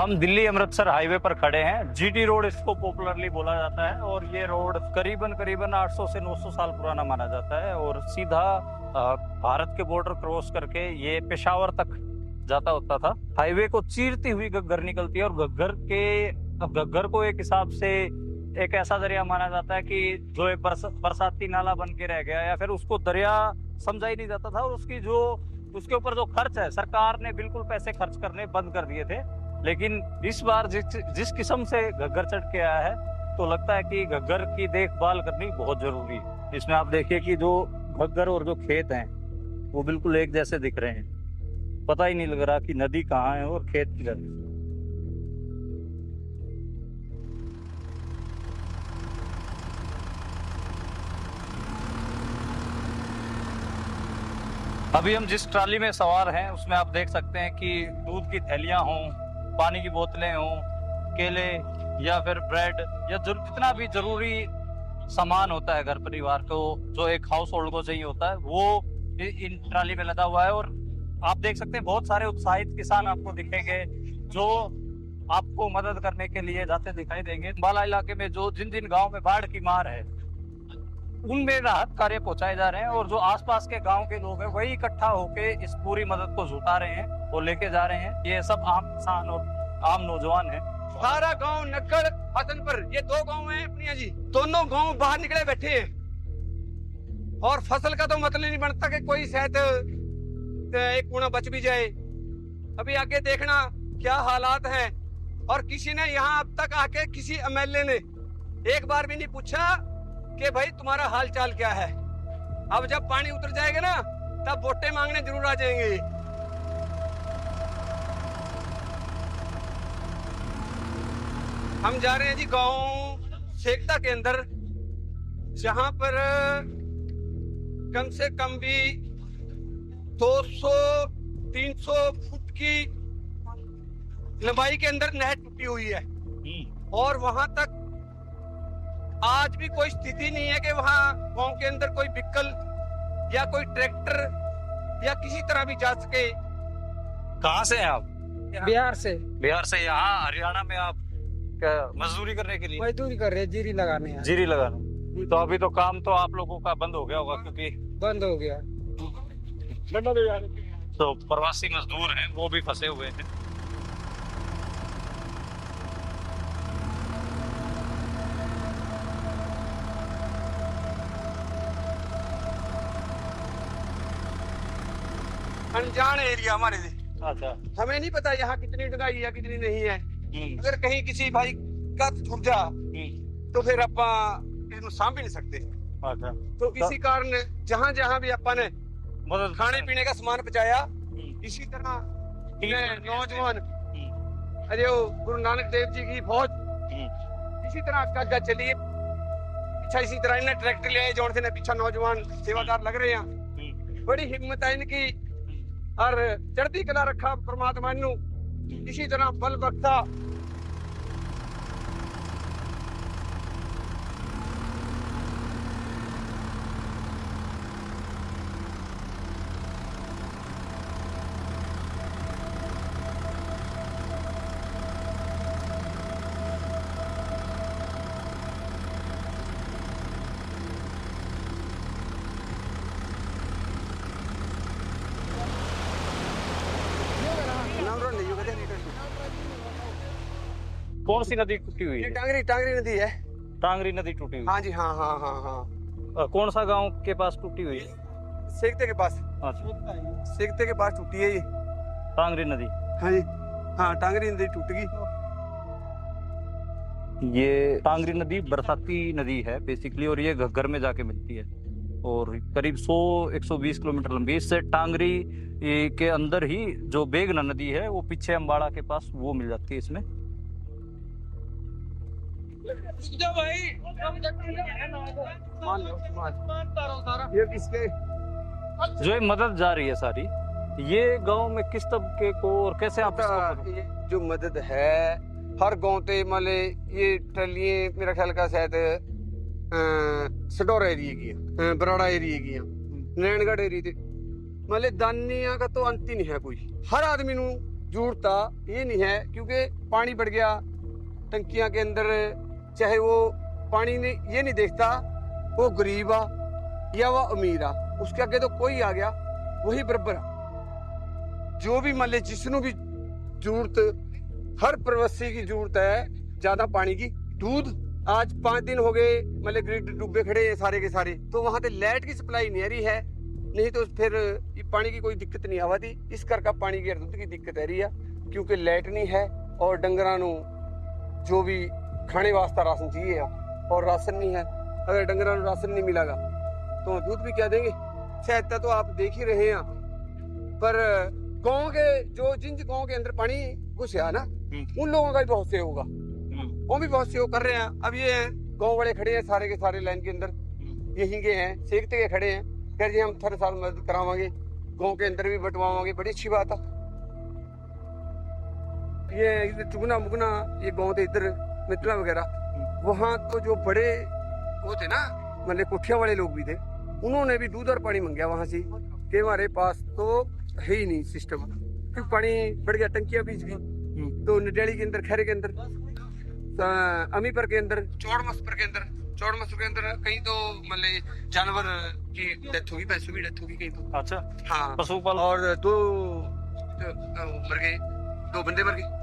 हम दिल्ली अमृतसर हाईवे पर खड़े हैं। जीटी रोड इसको पॉपुलरली बोला जाता है और ये रोड करीबन 800 से 900 साल पुराना माना जाता है और सीधा भारत के बॉर्डर क्रॉस करके ये पेशावर तक जाता होता था। हाईवे को चीरती हुई घग्गर निकलती है और घग्गर को एक हिसाब से एक ऐसा दरिया माना जाता है कि जो एक बरसाती नाला बन के रह गया या फिर उसको दरिया समझा ही नहीं जाता था। और उसके ऊपर जो खर्च है, सरकार ने बिल्कुल पैसे खर्च करने बंद कर दिए थे। लेकिन इस बार जिस किस्म से घग्गर चढ़ के आया है तो लगता है कि घग्गर की देखभाल करनी बहुत जरूरी है। इसमें आप देखिए कि जो घग्गर और जो खेत हैं वो बिल्कुल एक जैसे दिख रहे हैं। पता ही नहीं लग रहा कि नदी कहाँ है और खेत किधर है। अभी हम जिस ट्राली में सवार हैं उसमें आप देख सकते हैं कि दूध की थैलियां हों, पानी की बोतलें हों, केले या फिर ब्रेड या जितना भी जरूरी सामान होता है घर परिवार को, जो एक हाउस होल्ड को चाहिए होता है, वो इन ट्राली में लदा हुआ है। और आप देख सकते हैं बहुत सारे उत्साहित किसान आपको दिखेंगे जो आपको मदद करने के लिए जाते दिखाई देंगे। अंबाला इलाके में जो जिन गाँव में बाढ़ की मार है उनमें राहत कार्य पहुंचाए जा रहे हैं और जो आसपास के गांव के लोग हैं वही इकट्ठा होके इस पूरी मदद को जुटा रहे हैं और लेके जा रहे हैं। ये सब आम किसान और आम नौजवान हैं। सारा गांव नक्कड़ हसनपुर, ये 2 गांव हैं अपनिया जी, दोनों गांव बाहर निकले बैठे हैं और फसल का तो मतलब नहीं बनता कि कोई शायद एक कूड़ा बच भी जाए। अभी आगे देखना क्या हालात हैं। और किसी ने यहाँ अब तक आके किसी एमएलए ने एक बार भी नहीं पूछा कि भाई तुम्हारा हाल चाल क्या है। अब जब पानी उतर जाएगा ना तब वोटें मांगने जरूर आ जाएंगे। हम जा रहे हैं जी गांव सेकता के अंदर, जहां पर कम से कम भी 200-300 फुट की लंबाई के अंदर नहर टूटी हुई है और वहां तक आज भी कोई स्थिति नहीं है कि वहां गांव के अंदर कोई व्हीकल या कोई ट्रैक्टर या किसी तरह भी जा सके। कहाँ से हैं आप? बिहार से। बिहार से यहाँ हरियाणा में आप मजदूरी करने के लिए? मजदूरी कर रहे हैं, जीरी लगाने हैं। जीरी लगाना। तो अभी तो काम तो आप लोगों का बंद हो गया होगा क्योंकि बंद हो गया। तो प्रवासी मजदूर हैं वो भी फंसे हुए हैं। अनजान एरिया हमारे लिए। अच्छा, हमें नहीं पता यहाँ कितनी डगाई है कितनी नहीं है। अगर कहीं किसी भाई का छुप जा तो फिर अपा इसमें साम भी नहीं सकते। अच्छा, तो इसी कारण जहाँ जहाँ भी अपा ने खाने पीने का सामान पहुंचाया, इसी तरह नौजवान अरे वो गुरु नानक देव जी की फौज इसी तरह आगे चली। पीछा इसी तरह इन्हें ट्रैक्टर ले आए जोड़ से पीछा नौजवान सेवादार लग रहे हैं। बड़ी हिम्मत है इनकी और चढ़ती कला रखा परमात्मा नू इसी तरह बल बख्शा। कौन सी नदी टूटी हुई है? टांगरी नदी है। टांगरी नदी टूटी हुई? हाँ जी, हाँ हाँ हाँ हाँ। कौन सा गांव के पास टूटी हुई है? सेकते के पास। अच्छा, सेकते के पास टूटी है ये टांगरी नदी। हाँ जी, हाँ टांगरी नदी टूट गई। ये टांगरी नदी बरसाती नदी है बेसिकली और ये घग्गर में जाके मिलती है और करीब 100-120 किलोमीटर लंबी। इससे टांगरी के अंदर ही जो बेगना नदी है वो पीछे अम्बाड़ा के पास वो मिल जाती है इसमें। ये किसके जो ये मदद जा रही है सारी, ये गांव में किस तबके को और कैसे आप ये जो मदद है हर गांव ते माले ये ट्रलियां मेरा ख्याल का शायद सडोरा एरिया की है, बराड़ा एरिया की है, नैनगढ़ एरिया ते माले दानिया का तो अंत ही नहीं है कोई। हर आदमी नू जरूरता ये नहीं है, क्योंकि पानी बढ़ गया टंकियां के अंदर, चाहे वो पानी ने ये नहीं देखता वो गरीब आ या वो अमीर आ, उसके आगे तो कोई आ गया वही बराबर आ। जो भी मान ले जिसनों भी जरूरत, हर प्रवासी की जरूरत है ज्यादा पानी की। दूध आज 5 दिन हो गए मतलब ग्रिड डूबे खड़े हैं सारे के सारे, तो वहां पे लाइट की सप्लाई नहीं आ रही है, नहीं तो फिर ये पानी की कोई दिक्कत नहीं आवा थी। इस करके पानी की दूध की दिक्कत आ रही है, क्योंकि लाइट नहीं है और डंगरां नू जो भी खाने वास्ता राशन चाहिए और राशन नहीं है। अगर डंगरां नू राशन नहीं मिलेगा तो दूध भी क्या देंगे। सहायता तो आप देख ही रहे हैं, पर गाँव के जो जिन गाँव के अंदर पानी घुसा ना, उन लोगों का भी बहुत सहयोग होगा, वो भी बहुत सहयोग कर रहे हैं। अब ये गाँव वाले खड़े हैं सारे के सारे लाइन के अंदर, यहीं के हैं, सेकते के खड़े हैं, कह जी हम हर साल मदद करावांगे, गाँव के अंदर भी बंटवावांगे, बड़ी अच्छी बात है। ये चुगना मुगना ये गाँव थे इधर मिथिला वगैरह, वहाँ तो जो बड़े वो थे ना मतलब कोठिया वाले लोग भी थे, उन्होंने भी दूध और पानी मांगा वहां से कि हमारे पास तो है ही नहीं सिस्टम, क्योंकि पानी बढ़ गया, टंकियां बीच गई। तो नडेली के अंदर, खैरे के अंदर, अमीपर के अंदर, चौड़मसपर के अंदर, चौड़मसपर के अंदर कहीं तो मतलब जानवर की डेथ होगी, पैसों की डेथ होगी कहीं तो। अच्छा हाँ, पशुपालन। और 2 मर गए, 2 बंदे मर गए।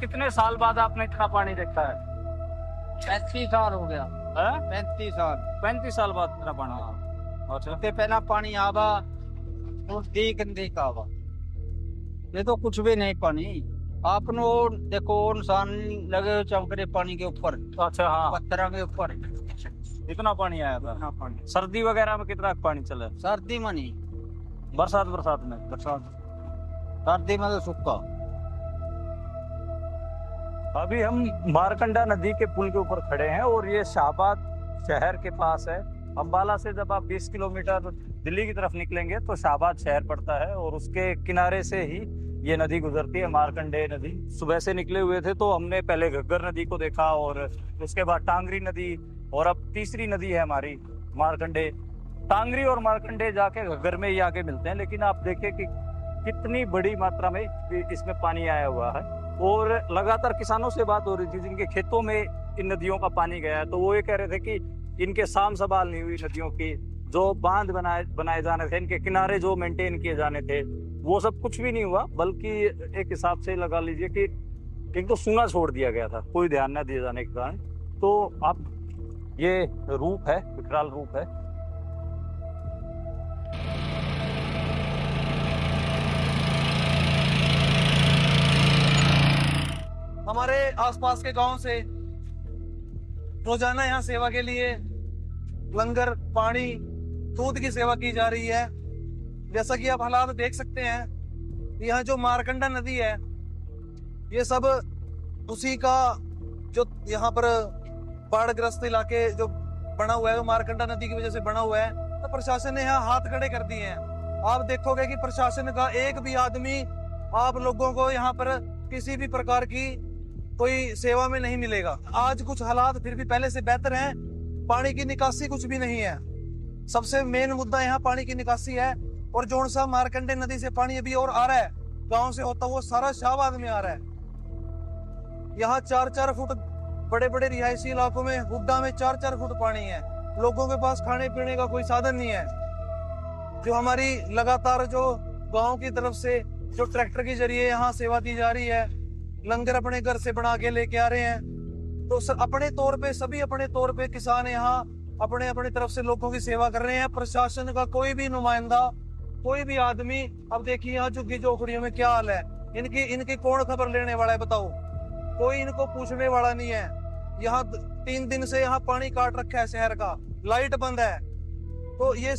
कितने साल बाद आपने इतना पानी देखा है? 35 साल हो गया। 35 साल 35 साल बाद इतना पानी देखा। अच्छा, ते पहला पानी आवा और देख आवा, ये तो कुछ भी नहीं पानी। आपनो देखो इंसान लगे चमकरे पानी के ऊपर, अच्छा हाँ, पत्थर के ऊपर इतना पानी आया था। हाँ पानी। सर्दी वगैरह में कितना पानी चला? सर्दी में नहीं, बरसात में? सर्दी में तो सूखा। अभी हम मारकंडा नदी के पुल के ऊपर खड़े हैं और ये शाहबाद शहर के पास है। अंबाला से जब आप 20 किलोमीटर दिल्ली की तरफ निकलेंगे तो शाहबाद शहर पड़ता है और उसके किनारे से ही ये नदी गुजरती है, मारकंडे नदी। सुबह से निकले हुए थे तो हमने पहले घग्गर नदी को देखा और उसके बाद टांगरी नदी, और अब तीसरी नदी है हमारी मारकंडे। टांगरी और मारकंडे जाके घग्गर में ही आके मिलते हैं, लेकिन आप देखिए कि कितनी बड़ी मात्रा में इसमें पानी आया हुआ है। और लगातार किसानों से बात हो रही थी जिनके खेतों में इन नदियों का पानी गया है, तो वो ये कह रहे थे कि इनके साम संभाल नहीं हुई नदियों की, जो बांध बनाए जाने थे, इनके किनारे जो मेंटेन किए जाने थे, वो सब कुछ भी नहीं हुआ। बल्कि एक हिसाब से लगा लीजिए कि एक तो सूना छोड़ दिया गया था, कोई ध्यान न दिए जाने के कारण। तो अब ये रूप है, विकराल रूप है। हमारे आसपास के गांव से रोजाना यहाँ सेवा के लिए लंगर, पानी, दूध की सेवा की जा रही है। जैसा कि आप हालात देख सकते हैं, यहाँ जो मारकंडा नदी है ये सब उसी का जो यहाँ पर बाढ़ग्रस्त इलाके जो बना हुआ है, वो मारकंडा नदी की वजह से बना हुआ है। तो प्रशासन ने यहाँ हाथ खड़े कर दिए हैं। आप देखोगे कि प्रशासन का एक भी आदमी आप लोगों को यहाँ पर किसी भी प्रकार की कोई सेवा में नहीं मिलेगा। आज कुछ हालात फिर भी पहले से बेहतर हैं, पानी की निकासी कुछ भी नहीं है। सबसे मेन मुद्दा यहाँ पानी की निकासी है। और जो सा मारकंडे नदी से पानी अभी और आ रहा है, गांव से होता वो सारा शाहबाद में आ रहा है। यहाँ 4-4 फुट बड़े बड़े रिहायशी इलाकों में, हुड्डा में 4-4 फुट पानी है। लोगों के पास खाने पीने का कोई साधन नहीं है। जो हमारी लगातार जो गांव की तरफ से जो ट्रैक्टर के जरिए यहाँ सेवा दी जा रही है, लंगर अपने घर से बना के लेके आ रहे हैं, तो अपने तौर पे सभी अपने तौर पे किसान यहाँ अपने अपने तरफ से लोगों की सेवा कर रहे हैं। प्रशासन का कोई भी नुमाइंदा, कोई भी आदमी, अब देखिए यहाँ झुग्गी झोपड़ियों में क्या हाल है, इनकी कौन खबर लेने वाला है बताओ? कोई इनको पूछने वाला नहीं है। यहाँ 3 दिन से यहाँ पानी काट रखा है शहर का, लाइट बंद है। तो ये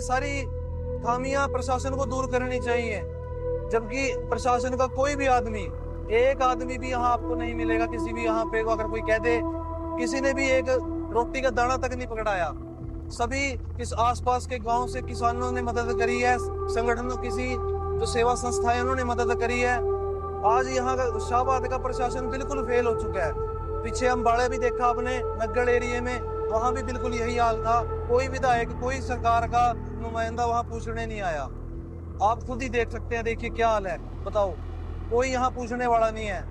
सारी खामियां प्रशासन को दूर करनी चाहिए। जबकि प्रशासन का कोई भी आदमी, एक आदमी भी यहाँ आपको नहीं मिलेगा। किसी भी यहाँ पे अगर कोई कह दे, किसी ने भी एक रोटी का दाना तक नहीं पकड़ाया। सभी इस आसपास के गांव से किसानों ने मदद करी है, संगठनों किसी जो सेवा संस्थाएं उन्होंने मदद करी है। आज यहाँ का शाहबाद का प्रशासन बिल्कुल फेल हो चुका है। पीछे अम्बाड़े भी देखा आपने, नग्गड़ एरिया में, वहां भी बिल्कुल यही हाल था। कोई विधायक, कोई सरकार का नुमाइंदा वहां पूछने नहीं आया। आप खुद ही देख सकते हैं, देखिए क्या हाल है, बताओ, कोई यहाँ पूछने वाला नहीं है।